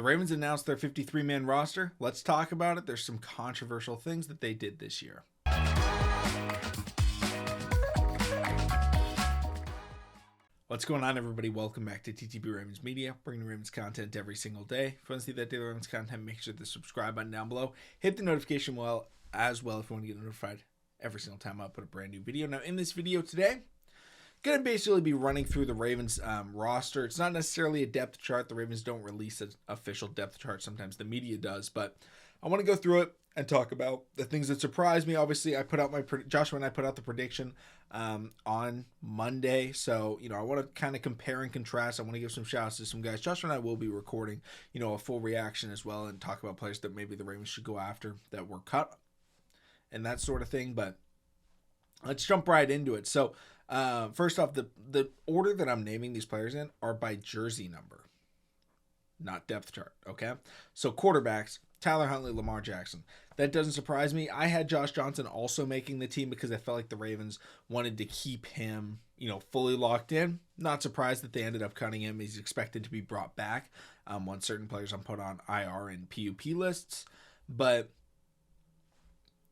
The Ravens announced their 53-man roster. Let's talk about it. There's some controversial things that they did this year. What's going on, everybody? Welcome back to TTB Ravens Media, bringing Ravens content every single day. If you want to see that daily Ravens content, make sure to subscribe button down below. Hit the notification bell as well if you want to get notified every single time I put a brand new video. Now, in this video today, going to basically be running through the Ravens roster. It's not necessarily a depth chart. The Ravens don't release an official depth chart. Sometimes the media does, but I want to go through it and talk about the things that surprised me. Obviously, Joshua and I put out the prediction on Monday. So, I want to kind of compare and contrast. I want to give some shout outs to some guys. Joshua and I will be recording, a full reaction as well and talk about players that maybe the Ravens should go after that were cut and that sort of thing. But let's jump right into it. So, first off, the order that I'm naming these players in are by jersey number, not depth chart. Okay. So quarterbacks, Tyler Huntley, Lamar Jackson. That doesn't surprise me. I had Josh Johnson also making the team because I felt like the Ravens wanted to keep him, fully locked in. Not surprised that they ended up cutting him. He's expected to be brought back when certain players are put on IR and PUP lists. But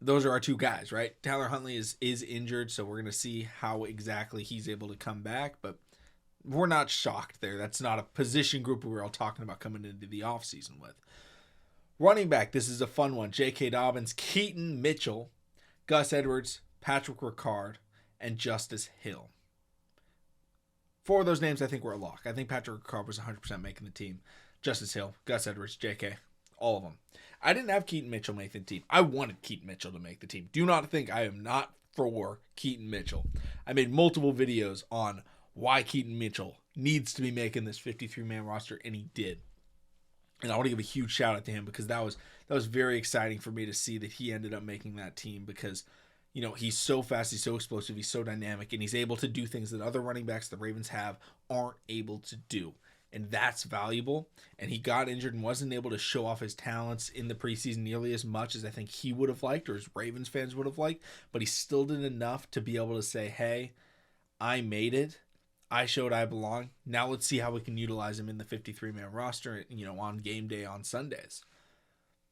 those are our two guys, right? Tyler Huntley is injured, so we're going to see how exactly he's able to come back. But we're not shocked there. That's not a position group we were all talking about coming into the offseason with. Running back, this is a fun one. J.K. Dobbins, Keaton Mitchell, Gus Edwards, Patrick Ricard, and Justice Hill. 4 of those names I think were a lock. I think Patrick Ricard was 100% making the team. Justice Hill, Gus Edwards, J.K., all of them. I didn't have Keaton Mitchell make the team. I wanted Keaton Mitchell to make the team. Do not think I am not for Keaton Mitchell. I made multiple videos on why Keaton Mitchell needs to be making this 53-man roster, and he did. And I want to give a huge shout out to him because that was very exciting for me to see that he ended up making that team because, he's so fast, he's so explosive, he's so dynamic, and he's able to do things that other running backs the Ravens have aren't able to do. And that's valuable. And he got injured and wasn't able to show off his talents in the preseason nearly as much as I think he would have liked or as Ravens fans would have liked. But he still did enough to be able to say, hey, I made it. I showed I belong. Now let's see how we can utilize him in the 53-man roster, on game day on Sundays.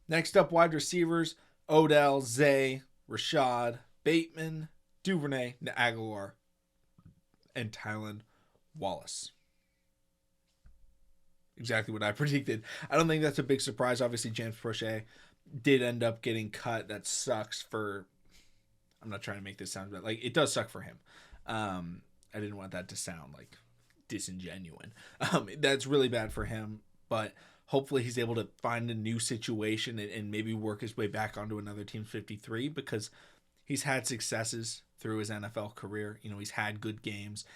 Next up, wide receivers, Odell, Zay, Rashad, Bateman, Duvernay, Aguilar, and Tylan Wallace. Exactly what I predicted. I don't think that's a big surprise. Obviously, James Prochet did end up getting cut. That sucks for... I'm not trying to make this sound bad. It does suck for him. I didn't want that to sound disingenuous. That's really bad for him, but hopefully he's able to find a new situation and maybe work his way back onto another team's 53 because he's had successes through his NFL career. He's had good games.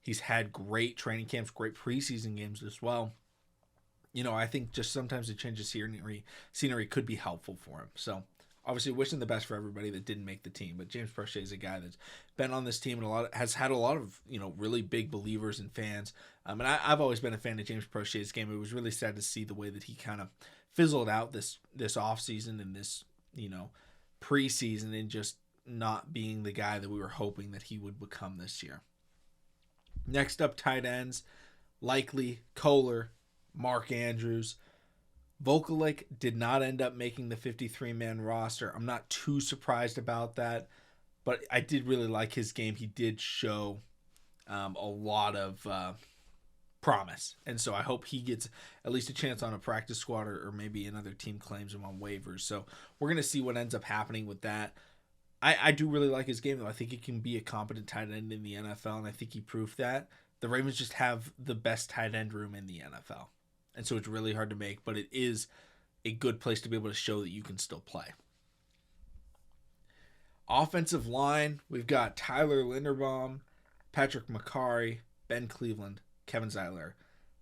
He's had great training camps, great preseason games as well. I think just sometimes a change of scenery could be helpful for him. So obviously wishing the best for everybody that didn't make the team, but James Prochet is a guy that's been on this team and has had a lot of, really big believers and fans. And I've always been a fan of James Prochet's game. It was really sad to see the way that he kind of fizzled out this offseason and this, preseason and just not being the guy that we were hoping that he would become this year. Next up, tight ends, Likely, Kohler, Mark Andrews. Vokalek did not end up making the 53-man roster. I'm not too surprised about that, but I did really like his game. He did show a lot of promise, and so I hope he gets at least a chance on a practice squad or maybe another team claims him on waivers. So we're going to see what ends up happening with that. I do really like his game, though. I think he can be a competent tight end in the NFL, and I think he proved that. The Ravens just have the best tight end room in the NFL. And so it's really hard to make, but it is a good place to be able to show that you can still play. Offensive line, we've got Tyler Linderbaum, Patrick McCarry, Ben Cleveland, Kevin Zeiler,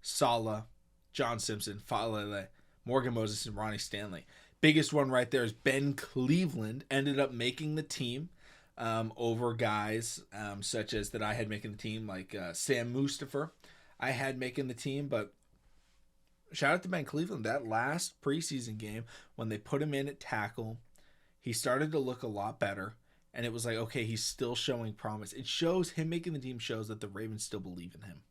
Saleh, John Simpson, Falele, Morgan Moses, and Ronnie Stanley. Biggest one right there is Ben Cleveland ended up making the team over guys such as that I had making the team, like Sam Mustipher. I had making the team, but shout out to Ben Cleveland. That last preseason game, when they put him in at tackle, he started to look a lot better. And it was like, okay, he's still showing promise. It shows him making the team shows that the Ravens still believe in him.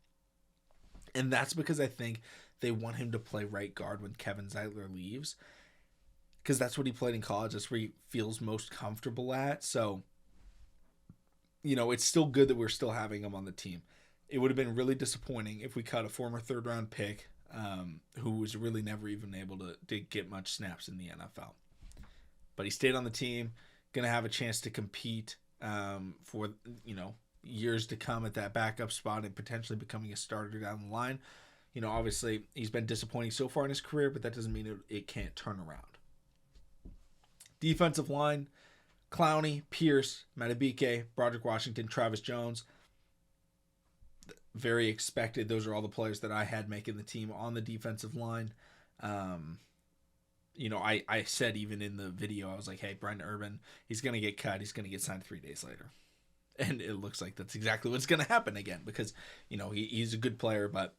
And that's because I think they want him to play right guard when Kevin Zeitler leaves, because that's what he played in college. That's where he feels most comfortable at. So, it's still good that we're still having him on the team. It would have been really disappointing if we cut a former third-round pick who was really never even able to get much snaps in the NFL. But he stayed on the team, going to have a chance to compete for, years to come at that backup spot and potentially becoming a starter down the line. Obviously, he's been disappointing so far in his career, but that doesn't mean it can't turn around. Defensive line, Clowney, Pierce, Matabike, Broderick Washington, Travis Jones. Very expected. Those are all the players that I had making the team on the defensive line. I said even in the video, I was like, hey, Brendan Urban, he's going to get cut. He's going to get signed 3 days later. And it looks like that's exactly what's going to happen again because, he's a good player, but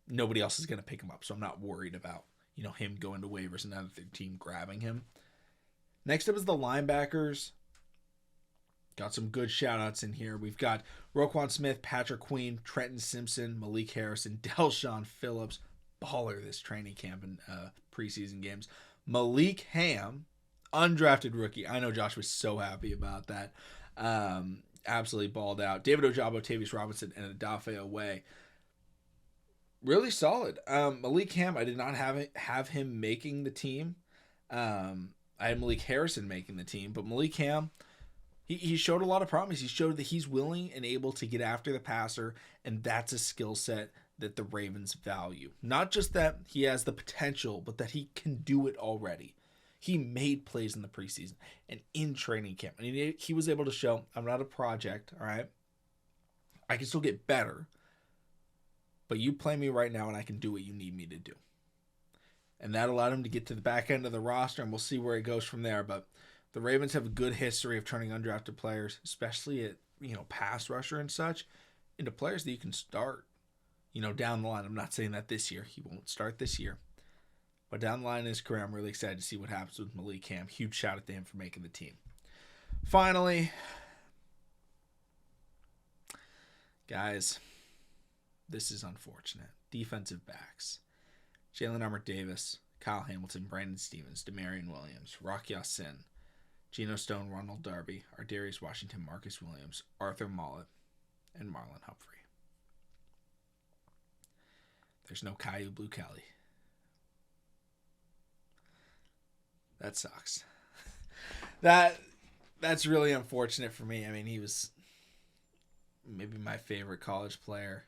nobody else is going to pick him up. So I'm not worried about, him going to waivers and another team grabbing him. Next up is the linebackers. Got some good shout-outs in here. We've got Roquan Smith, Patrick Queen, Trenton Simpson, Malik Harrison, Delshon Phillips. Baller this training camp and preseason games. Malik Hamm, undrafted rookie. I know Josh was so happy about that. Absolutely balled out. David Ojabo, Tavius Robinson, and Adafe Away. Really solid. Malik Hamm, I did not have him making the team. I had Malik Harrison making the team, but Malik Hamm, he showed a lot of promise. He showed that he's willing and able to get after the passer, and that's a skill set that the Ravens value. Not just that he has the potential, but that he can do it already. He made plays in the preseason and in training camp. And he was able to show, I'm not a project, all right? I can still get better, but you play me right now and I can do what you need me to do. And that allowed him to get to the back end of the roster, and we'll see where it goes from there. But the Ravens have a good history of turning undrafted players, especially at, pass rusher and such, into players that you can start, down the line. I'm not saying that this year. He won't start this year. But down the line in his career, I'm really excited to see what happens with Malik Hamm. Huge shout out to him for making the team. Finally, guys, this is unfortunate. Defensive backs. Jalen Armour-Davis, Kyle Hamilton, Brandon Stevens, Demarion Williams, Rock Ya-Sin, Geno Stone, Ronald Darby, Ardarius Washington, Marcus Williams, Arthur Mollett, and Marlon Humphrey. There's no Kyu Blu. That sucks. That's really unfortunate for me. I mean, he was maybe my favorite college player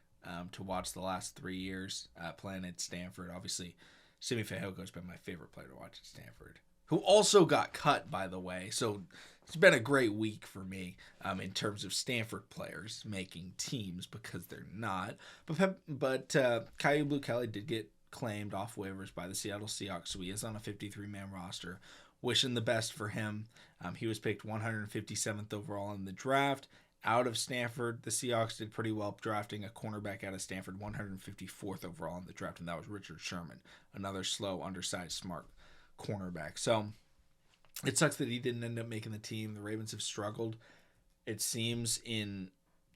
to watch the last 3 years playing at Stanford. Obviously, Simi Fehoko been my favorite player to watch at Stanford, who also got cut, by the way. So it's been a great week for me in terms of Stanford players making teams because they're not. But Kyu Blu did get claimed off waivers by the Seattle Seahawks, so he is on a 53-man roster. Wishing the best for him. He was picked 157th overall in the draft. Out of Stanford, the Seahawks did pretty well drafting a cornerback out of Stanford, 154th overall in the draft, and that was Richard Sherman, another slow, undersized, smart cornerback. So it sucks that he didn't end up making the team. The Ravens have struggled, it seems, in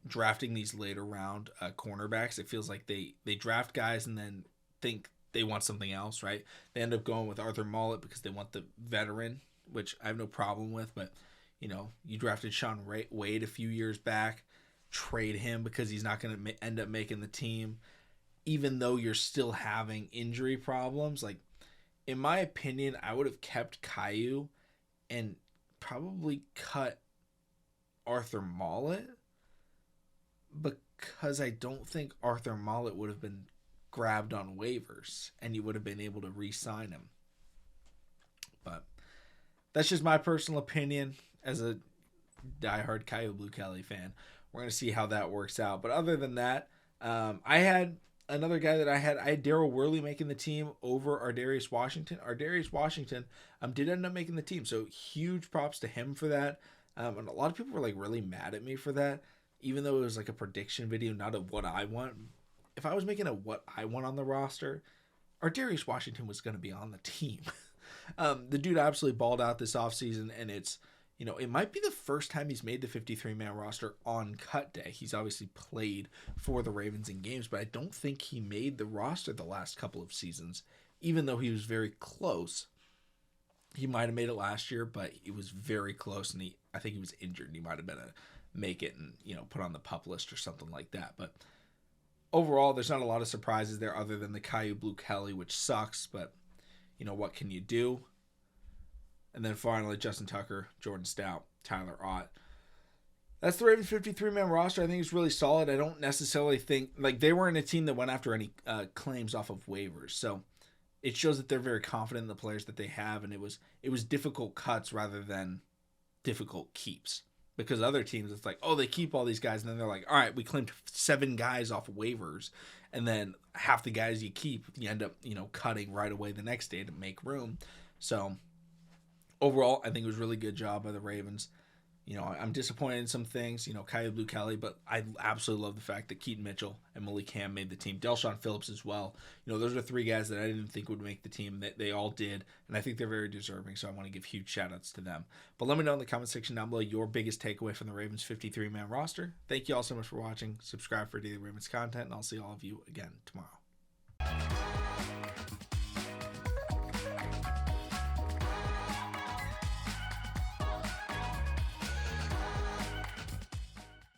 drafting these later round cornerbacks. It feels like they draft guys and then think they want something else, right? They end up going with Arthur Mollett because they want the veteran, which I have no problem with, but you drafted Sean Wade a few years back, trade him because he's not going to end up making the team, even though you're still having injury problems. Like, in my opinion, I would have kept Kyu and probably cut Arthur Mollett because I don't think Arthur Mollett would have been grabbed on waivers and you would have been able to re-sign him. But that's just my personal opinion as a diehard Kyu Blu fan. We're going to see how that works out. But other than that, I had another guy that I had Darrell Worley making the team over Ardarius Washington. Ardarius Washington did end up making the team, so huge props to him for that. And a lot of people were like really mad at me for that, even though it was like a prediction video, not a what I want. If I was making a what I want on the roster, Ardarius Washington was going to be on the team. The dude absolutely balled out this offseason, and it's You know, it might be the first time he's made the 53-man roster on cut day. He's obviously played for the Ravens in games, but I don't think he made the roster the last couple of seasons, even though he was very close. He might have made it last year, but it was very close, and I think he was injured. He might have been make it and, you know, put on the PUP list or something like that. But overall, there's not a lot of surprises there other than the Kyu Blu Kelly, which sucks, but, you know, what can you do? And then finally, Justin Tucker, Jordan Stout, Tyler Ott. That's the Ravens 53-man roster. I think it's really solid. I don't necessarily think, like, they weren't a team that went after any claims off of waivers. So it shows that they're very confident in the players that they have, and it was difficult cuts rather than difficult keeps. Because other teams, it's like, oh, they keep all these guys, and then they're like, all right, we claimed 7 guys off of waivers, and then half the guys you keep, you end up, you know, cutting right away the next day to make room. So overall, I think it was a really good job by the Ravens. You know, I'm disappointed in some things, you know, Kyu Blu Kelly, but I absolutely love the fact that Keaton Mitchell and Malik Hamm made the team. Delshon Phillips as well. You know, those are 3 guys that I didn't think would make the team. They all did, and I think they're very deserving, so I want to give huge shout-outs to them. But let me know in the comment section down below your biggest takeaway from the Ravens 53-man roster. Thank you all so much for watching. Subscribe for daily Ravens content, and I'll see all of you again tomorrow.